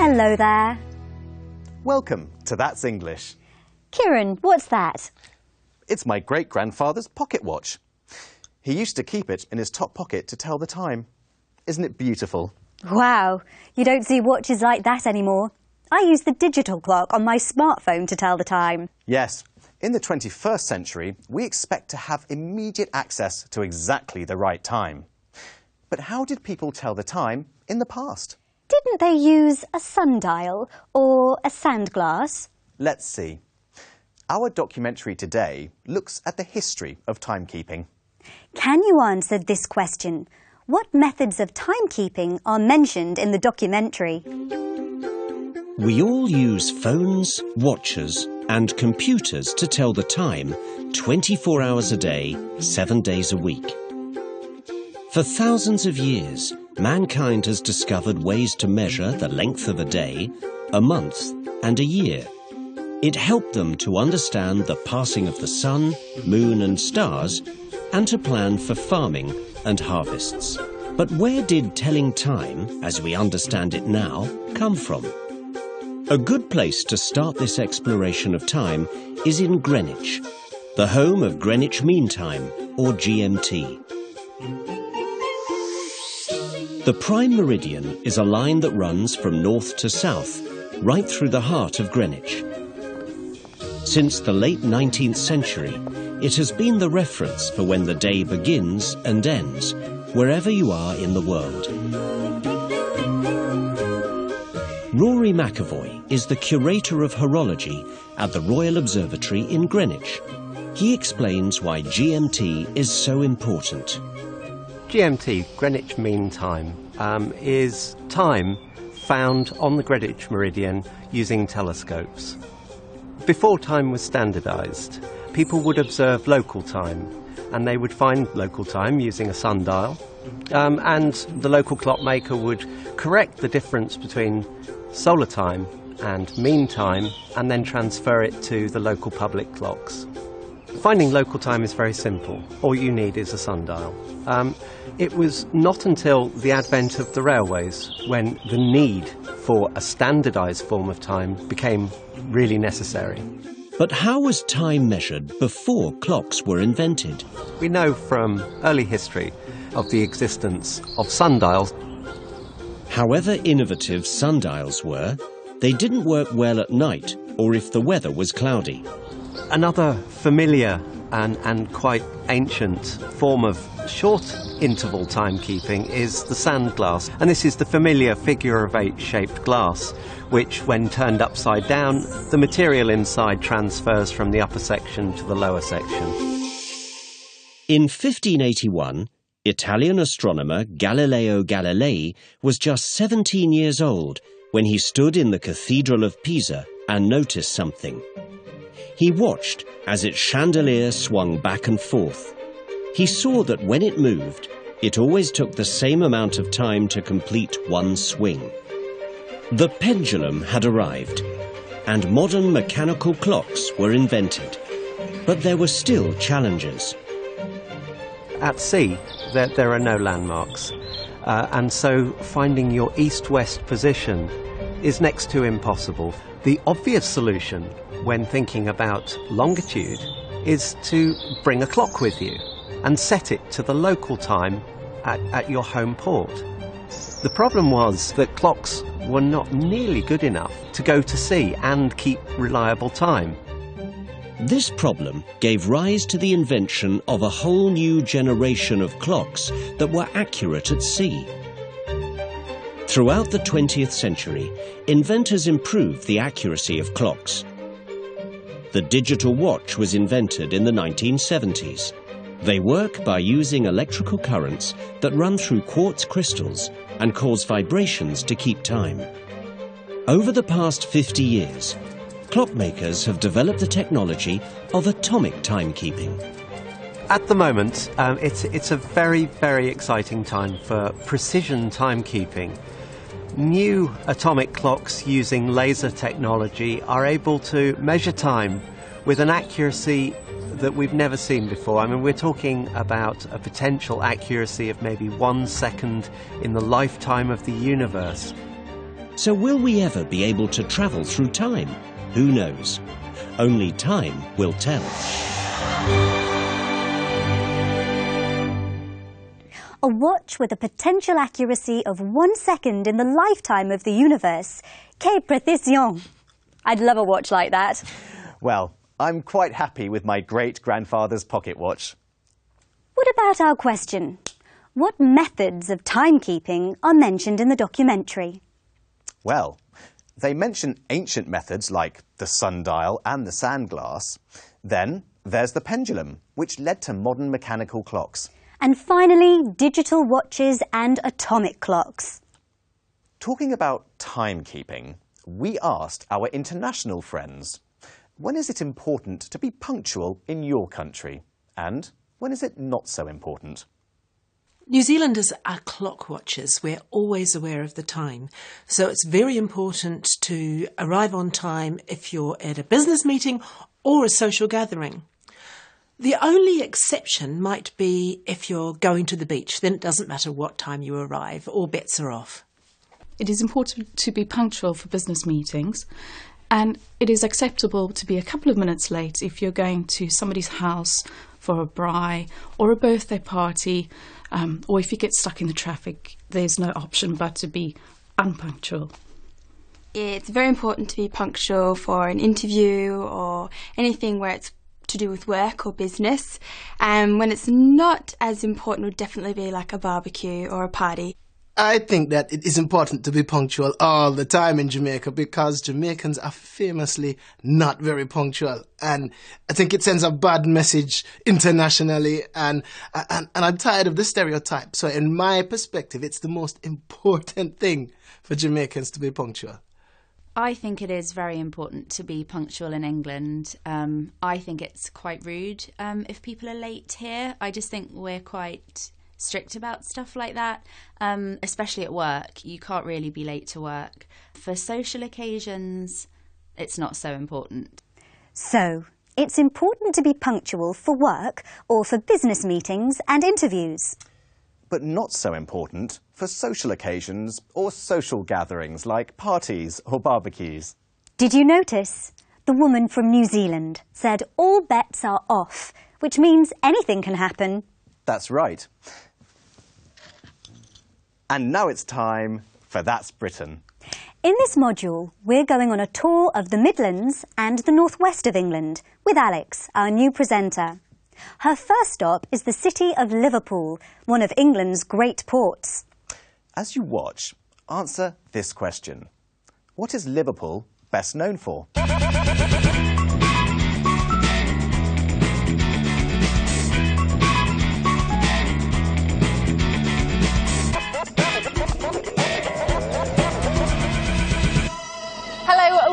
Hello there. Welcome to That's English. Kieran, what's that? It's my great-grandfather's pocket watch. He used to keep it in his top pocket to tell the time. Isn't it beautiful? Wow, you don't see watches like that anymore. I use the digital clock on my smartphone to tell the time. Yes, in the 21st century, we expect to have immediate access to exactly the right time. But how did people tell the time in the past? Didn't they use a sundial or a sand glass? Let's see. Our documentary today looks at the history of timekeeping. Can you answer this question? What methods of timekeeping are mentioned in the documentary? We all use phones, watches and computers to tell the time 24 hours a day, 7 days a week. For thousands of years, mankind has discovered ways to measure the length of a day, a month and a year. It helped them to understand the passing of the sun, moon and stars and to plan for farming and harvests. But where did telling time, as we understand it now, come from? A good place to start this exploration of time is in Greenwich, the home of Greenwich Mean Time, or GMT. The prime meridian is a line that runs from north to south, right through the heart of Greenwich. Since the late 19th century, it has been the reference for when the day begins and ends, wherever you are in the world. Rory McAvoy is the curator of horology at the Royal Observatory in Greenwich. He explains why GMT is so important. GMT, Greenwich Mean Time, is time found on the Greenwich Meridian using telescopes. Before time was standardised, people would observe local time, and they would find local time using a sundial, and the local clockmaker would correct the difference between solar time and mean time and then transfer it to the local public clocks. Finding local time is very simple. All you need is a sundial. It was not until the advent of the railways when the need for a standardised form of time became really necessary. But how was time measured before clocks were invented? We know from early history of the existence of sundials. However innovative sundials were, they didn't work well at night or if the weather was cloudy. Another familiar and quite ancient form of short interval timekeeping is the sand glass. And this is the familiar figure of 8 shaped glass, which when turned upside down, the material inside transfers from the upper section to the lower section. In 1581, Italian astronomer Galileo Galilei was just 17 years old when he stood in the Cathedral of Pisa and noticed something. He watched as its chandelier swung back and forth. He saw that when it moved, it always took the same amount of time to complete one swing. The pendulum had arrived, and modern mechanical clocks were invented. But there were still challenges. At sea, there are no landmarks, and so finding your east-west position is next to impossible. The obvious solution when thinking about longitude is to bring a clock with you and set it to the local time at your home port. The problem was that clocks were not nearly good enough to go to sea and keep reliable time. This problem gave rise to the invention of a whole new generation of clocks that were accurate at sea. Throughout the 20th century, inventors improved the accuracy of clocks. The digital watch was invented in the 1970s. They work by using electrical currents that run through quartz crystals and cause vibrations to keep time. Over the past 50 years, clockmakers have developed the technology of atomic timekeeping. At the moment, it's a very, very exciting time for precision timekeeping. New atomic clocks using laser technology are able to measure time with an accuracy that we've never seen before. I mean, we're talking about a potential accuracy of maybe 1 second in the lifetime of the universe. So will we ever be able to travel through time? Who knows? Only time will tell. A watch with a potential accuracy of 1 second in the lifetime of the universe. Que précision! I'd love a watch like that. Well, I'm quite happy with my great-grandfather's pocket watch. What about our question? What methods of timekeeping are mentioned in the documentary? Well, they mention ancient methods like the sundial and the sandglass. Then there's the pendulum, which led to modern mechanical clocks. And finally, digital watches and atomic clocks. Talking about timekeeping, we asked our international friends, when is it important to be punctual in your country? And when is it not so important? New Zealanders are clock watchers. We're always aware of the time. So it's very important to arrive on time if you're at a business meeting or a social gathering. The only exception might be if you're going to the beach. Then it doesn't matter what time you arrive. All bets are off. It is important to be punctual for business meetings, and it is acceptable to be a couple of minutes late if you're going to somebody's house for a braai or a birthday party, or if you get stuck in the traffic, there's no option but to be unpunctual. It's very important to be punctual for an interview or anything where it's to do with work or business. When it's not as important, would definitely be like a barbecue or a party. I think that it is important to be punctual all the time in Jamaica because Jamaicans are famously not very punctual, and I think it sends a bad message internationally, and I'm tired of the stereotype. So in my perspective, it's the most important thing for Jamaicans to be punctual. I think it is very important to be punctual in England. I think it's quite rude if people are late here. I just think we're quite strict about stuff like that, especially at work. You can't really be late to work. For social occasions, it's not so important. So, it's important to be punctual for work or for business meetings and interviews. But not so important for social occasions or social gatherings like parties or barbecues. Did you notice? The woman from New Zealand said all bets are off, which means anything can happen. That's right. And now it's time for That's Britain. In this module, we're going on a tour of the Midlands and the northwest of England with Alex, our new presenter. Her first stop is the city of Liverpool, one of England's great ports. As you watch, answer this question. What is Liverpool best known for?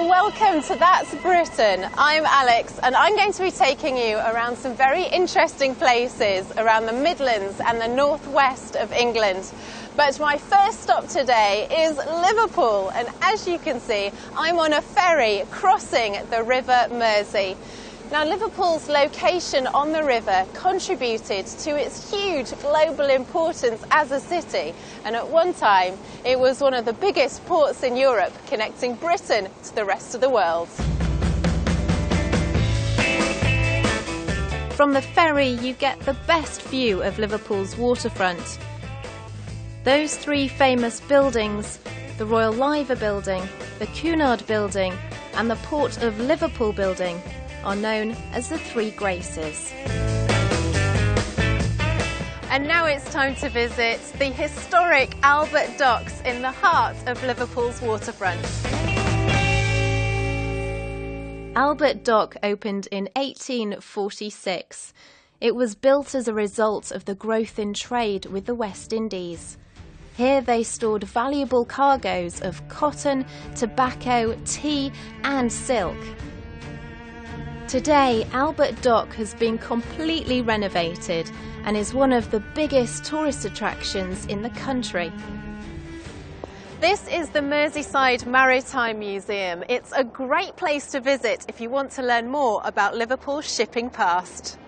Welcome to That's Britain. I'm Alex and I'm going to be taking you around some very interesting places around the Midlands and the northwest of England. But my first stop today is Liverpool, and as you can see, I'm on a ferry crossing the River Mersey. Now, Liverpool's location on the river contributed to its huge global importance as a city, and at one time it was one of the biggest ports in Europe, connecting Britain to the rest of the world. From the ferry you get the best view of Liverpool's waterfront. Those three famous buildings, the Royal Liver Building, the Cunard Building and the Port of Liverpool Building, are known as the Three Graces. And now it's time to visit the historic Albert Docks in the heart of Liverpool's waterfront. Albert Dock opened in 1846. It was built as a result of the growth in trade with the West Indies. Here they stored valuable cargoes of cotton, tobacco, tea and silk. Today, Albert Dock has been completely renovated and is one of the biggest tourist attractions in the country. This is the Merseyside Maritime Museum. It's a great place to visit if you want to learn more about Liverpool's shipping past.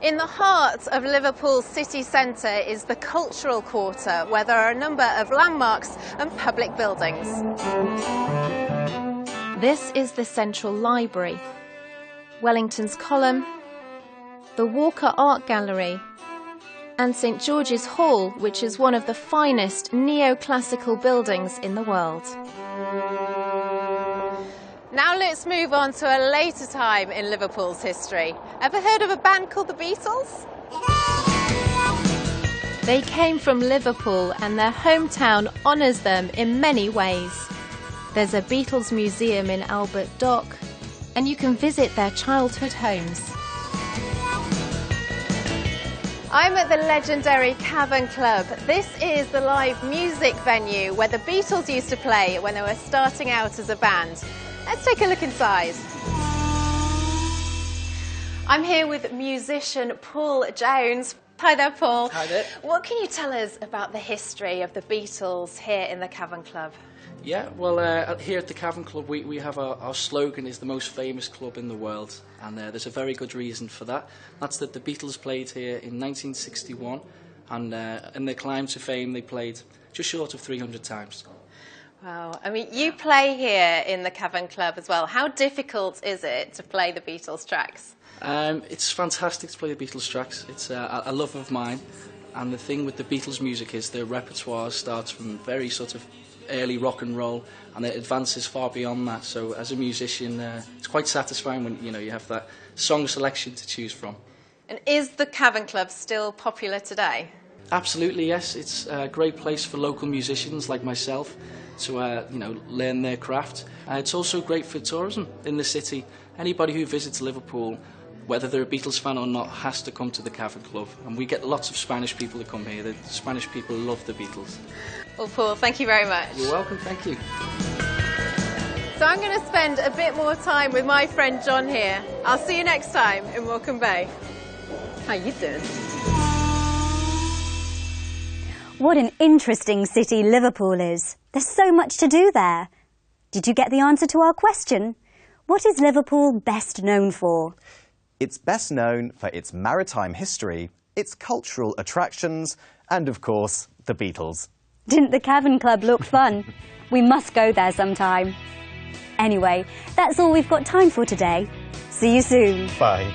In the heart of Liverpool's city centre is the Cultural Quarter, where there are a number of landmarks and public buildings. This is the Central Library, Wellington's Column, the Walker Art Gallery, and St George's Hall, which is one of the finest neoclassical buildings in the world. Now let's move on to a later time in Liverpool's history. Ever heard of a band called the Beatles? They came from Liverpool and their hometown honours them in many ways. There's a Beatles museum in Albert Dock, and you can visit their childhood homes. I'm at the legendary Cavern Club. This is the live music venue where the Beatles used to play when they were starting out as a band. Let's take a look inside. I'm here with musician Paul Jones. Hi there, Paul. Hi there. What can you tell us about the history of the Beatles here in the Cavern Club? Yeah, well, here at the Cavern Club, we have our slogan is the most famous club in the world, and there's a very good reason for that. That's that the Beatles played here in 1961, and in their climb to fame, they played just short of 300 times. Wow, I mean, you play here in the Cavern Club as well. How difficult is it to play the Beatles tracks? It's fantastic to play the Beatles tracks. It's a love of mine, and the thing with the Beatles music is their repertoire starts from very sort of early rock and roll, and it advances far beyond that. So as a musician, it's quite satisfying when you have that song selection to choose from. And is the Cavern Club still popular today? Absolutely, yes. It's a great place for local musicians like myself to learn their craft. It's also great for tourism in the city. Anybody who visits Liverpool, whether they're a Beatles fan or not, has to come to the Cavern Club. And we get lots of Spanish people to come here. The Spanish people love the Beatles. Well, Paul, thank you very much. You're welcome, thank you. So I'm going to spend a bit more time with my friend John here. I'll see you next time in Morecambe Bay. How you doing? What an interesting city Liverpool is. There's so much to do there. Did you get the answer to our question? What is Liverpool best known for? It's best known for its maritime history, its cultural attractions, and of course, the Beatles. Didn't the Cavern Club look fun? We must go there sometime. Anyway, that's all we've got time for today. See you soon. Bye.